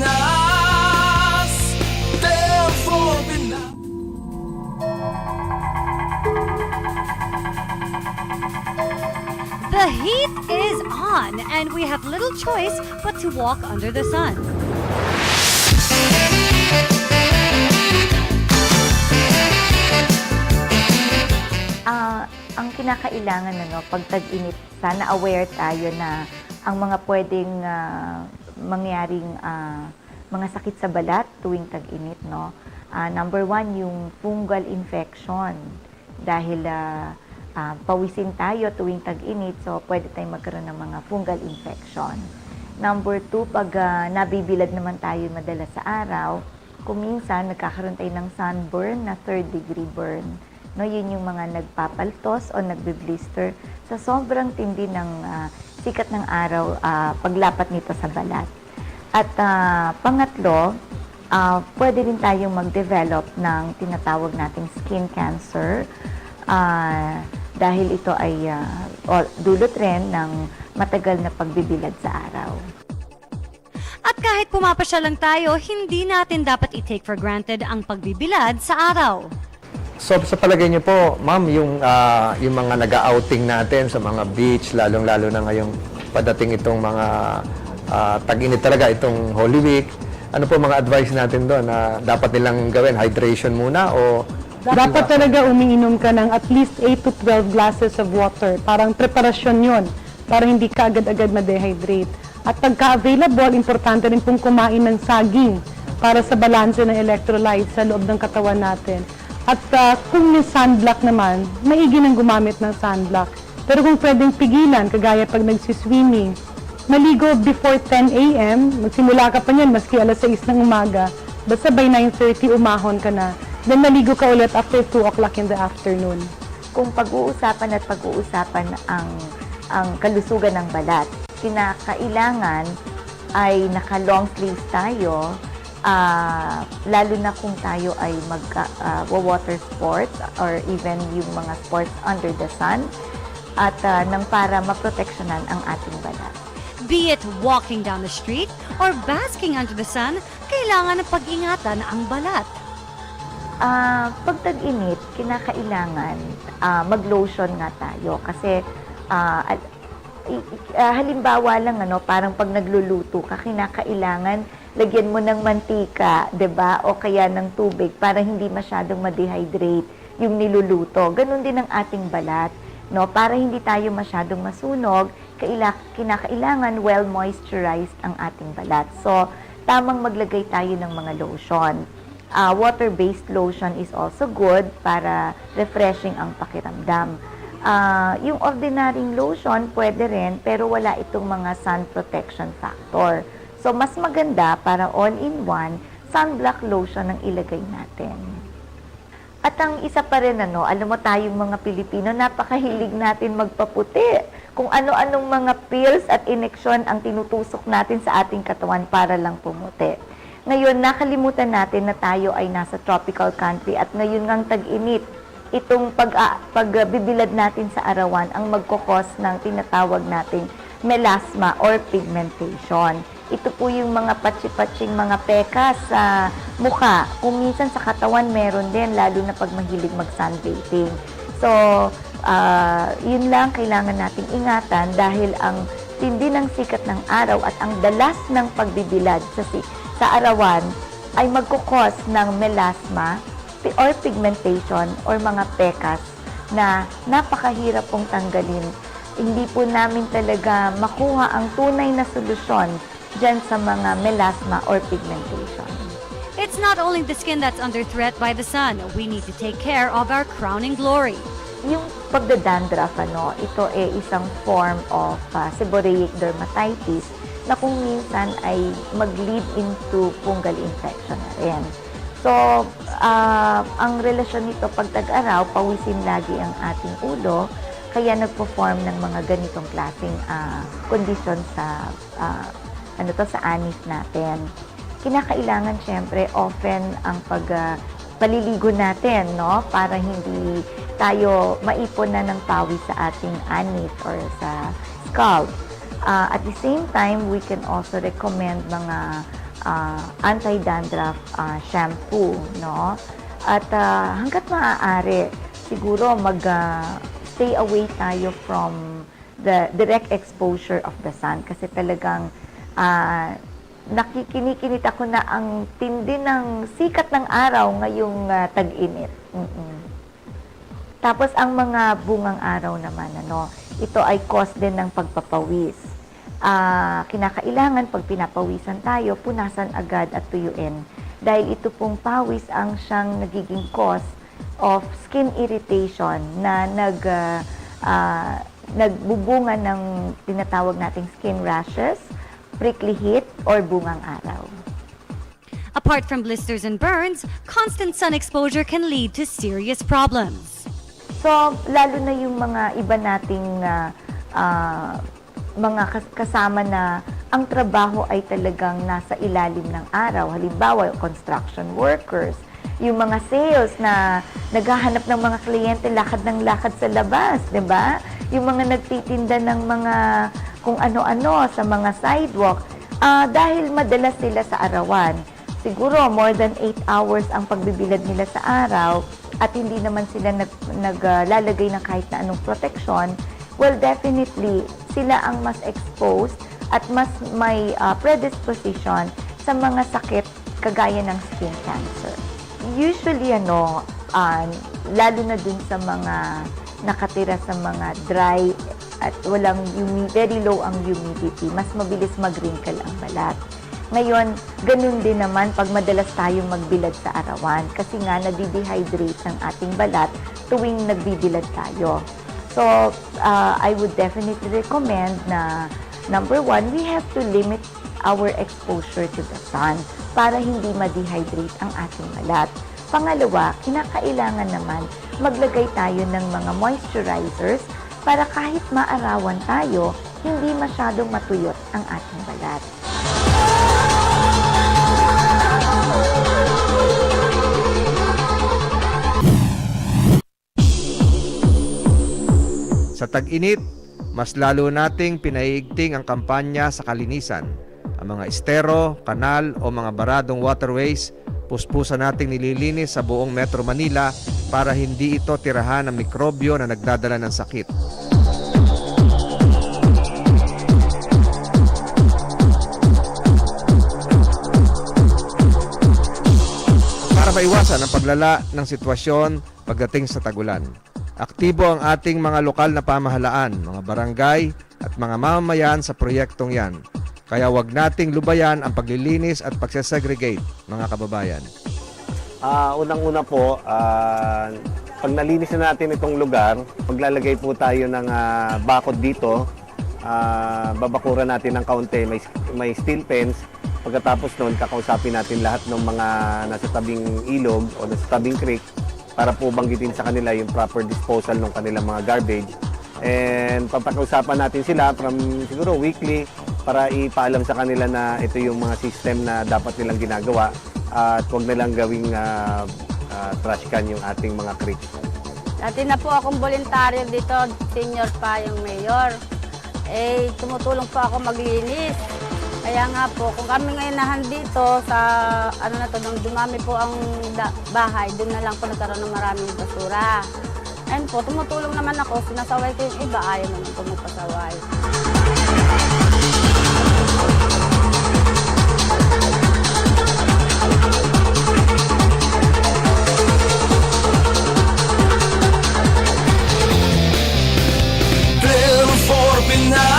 Pinas, therefore Pinas. The heat is on, and we have little choice but to walk under the sun. Ang kinakailangan pag tag-init, sana aware tayo na ang mga pwedeng mangyaring mga sakit sa balat tuwing tag-init, no? Number one, yung fungal infection. Dahil pawisin tayo tuwing tag-init, so pwede tayong magkaroon ng mga fungal infection. Number two, pag nabibilad naman tayo madalas sa araw, kung minsan nagkakaroon tayo ng sunburn na 3rd degree burn. No, yun yung mga nagpapaltos o nagbe-blister sa sobrang tindi ng sikat ng araw paglapat nito sa balat. At pangatlo, pwede rin tayong mag-develop ng tinatawag nating skin cancer dahil ito ay dulot rin ng matagal na pagbibilad sa araw. At kahit pumapasya lang tayo, hindi natin dapat i-take for granted ang pagbibilad sa araw. So sa palagay niyo po, ma'am, yung mga nag-outing natin sa mga beach, lalong-lalo na ngayong padating itong mga tag-init talaga, itong Holy Week, ano po mga advice natin doon na dapat nilang gawin? Hydration muna o... Dapat talaga umiinom ka ng at least 8 to 12 glasses of water. Parang preparasyon yon para hindi ka agad-agad ma-dehydrate. At pagka-available, importante rin pong kumain ng saging para sa balanse ng electrolytes sa loob ng katawan natin. At kung may sunblock naman, maigi nang gumamit ng sunblock. Pero kung pwedeng pigilan, kagaya pag nagsiswimming, maligo before 10 a.m., magsimula ka pa niyan, maski alas 6 ng umaga, basta by 9:30 umahon ka na. Then maligo ka ulit after 2 o'clock in the afternoon. Kung pag-uusapan ang kalusugan ng balat, kinakailangan ay naka-long sleeves tayo, lalo na kung tayo ay mag-water sports or even yung mga sports under the sun at nang para maproteksyonan ang ating balat. Be it walking down the street or basking under the sun, kailangan ng pag-ingatan ang balat. Pag tag-init, kinakailangan mag-lotion nga tayo kasi halimbawa lang parang pag nagluluto ka, kinakailangan lagyan mo ng mantika, 'di ba? O kaya ng tubig para hindi masyadong ma-dehydrate yung niluluto. Ganun din ang ating balat, no? Para hindi tayo masyadong masunog, kinakailangan well moisturized ang ating balat. So, tamang maglagay tayo ng mga lotion. Water-based lotion is also good para refreshing ang pakiramdam. Yung ordinaryong lotion, pwede rin, pero wala itong mga sun protection factor. So, mas maganda para all-in-one, sunblock lotion ang ilagay natin. At ang isa pa rin, alam mo tayong mga Pilipino, napakahilig natin magpaputi. Kung ano-anong mga pills at ineksyon ang tinutusok natin sa ating katawan para lang pumuti. Ngayon, nakalimutan natin na tayo ay nasa tropical country at ngayon ngang tag-init. Itong pagbibilad natin sa arawan ang magkukos ng tinatawag nating melasma or pigmentation. Ito po yung mga patsi-patsing mga pekas sa mukha. Kung minsan sa katawan meron din, lalo na pag mahilig mag-sunbathing. So, yun lang kailangan nating ingatan dahil ang tindi ng sikat ng araw at ang dalas ng pagbibilad sa arawan ay magkukos ng melasma or pigmentation or mga pekas na napakahirap pong tanggalin. Hindi po namin talaga makuha ang tunay na solusyon dyan sa mga melasma or pigmentation. It's not only the skin that's under threat by the sun. We need to take care of our crowning glory. Yung pagdadandraff, ito ay isang form of seborrheic dermatitis na kung minsan ay mag-lead into fungal infection na rin. So, ang relasyon nito pag tag-araw, pawisin lagi ang ating ulo, kaya nagpo-form ng mga ganitong klaseng kondisyon sa sa anis natin. Kinakailangan syempre often ang paliligo natin, para hindi tayo maipon na ng pawis sa ating anis or sa scalp. At the same time, we can also recommend mga anti-dandruff shampoo, no? At hanggat maaari, siguro stay away tayo from the direct exposure of the sun kasi talagang nakikinikinit ako na ang tindi ng sikat ng araw ngayong tag-init. Tapos ang mga bungang araw naman, ito ay cause din ng pagpapawis. Kinakailangan pag pinapawisan tayo, punasan agad at tuyuin. Dahil ito pong pawis ang siyang nagiging cause of skin irritation na nagbubunga ng tinatawag nating skin rashes, prickly heat, or bungang araw. Apart from blisters and burns, constant sun exposure can lead to serious problems. So, lalo na yung mga iba nating mga kasama na ang trabaho ay talagang nasa ilalim ng araw. Halimbawa, construction workers, yung mga sales na naghahanap ng mga kliyente, lakad ng lakad sa labas, di ba? Yung mga nagtitinda ng mga kung ano-ano sa mga sidewalk, dahil madalas sila sa arawan. Siguro more than 8 hours ang pagbibilad nila sa araw at hindi naman sila naglalagay ng kahit na anong protection, well, definitely, sila ang mas exposed at mas may predisposition sa mga sakit kagaya ng skin cancer. Usually, lalo na dun sa mga nakatira sa mga dry at walang very low ang humidity, mas mabilis mag-wrinkle ang balat. Ngayon, ganun din naman pag madalas tayong magbilad sa arawan kasi nga nadidehydrate ang ating balat tuwing nagbibilad tayo. So, I would definitely recommend na number 1, we have to limit our exposure to the sun para hindi ma-dehydrate ang ating balat. Pangalawa, kinakailangan naman maglagay tayo ng mga moisturizers para kahit maarawan tayo, hindi masyadong matuyot ang ating balat. Sa tag-init, mas lalo nating pinaiigting ang kampanya sa kalinisan. Ang mga estero, kanal o mga baradong waterways, puspusan nating nililinis sa buong Metro Manila para hindi ito tirahan ng mikrobyo na nagdadala ng sakit. Para maiwasan ang paglala ng sitwasyon pagdating sa tag-ulan, aktibo ang ating mga lokal na pamahalaan, mga barangay at mga mamamayan sa proyektong yan. Kaya wag nating lubayan ang paglilinis at pagsesegregate, mga kababayan. Unang-una po, pag nalinis na natin itong lugar, maglalagay po tayo ng bakod dito. Babakuran natin ng kaunti, may steel fence. Pagkatapos noon, kakausapin natin lahat ng mga nasa tabing ilog o nasa tabing creek para po banggitin sa kanila yung proper disposal ng kanilang mga garbage. And papakausapan natin sila from siguro weekly para ipaalam sa kanila na ito yung mga system na dapat nilang ginagawa at huwag nilang gawing trash can yung ating mga creek. Dati na po akong voluntaryo dito, senior pa yung mayor. Tumutulong po ako maglinis. Kaya nga po, kung kami ngayon nandito sa, nung dumami po ang bahay, doon na lang po nagkaroon ng maraming basura. Ayun po, tumutulong naman ako, sinasaway ko yung iba, ayaw naman po magpasaway. Del for Pinas.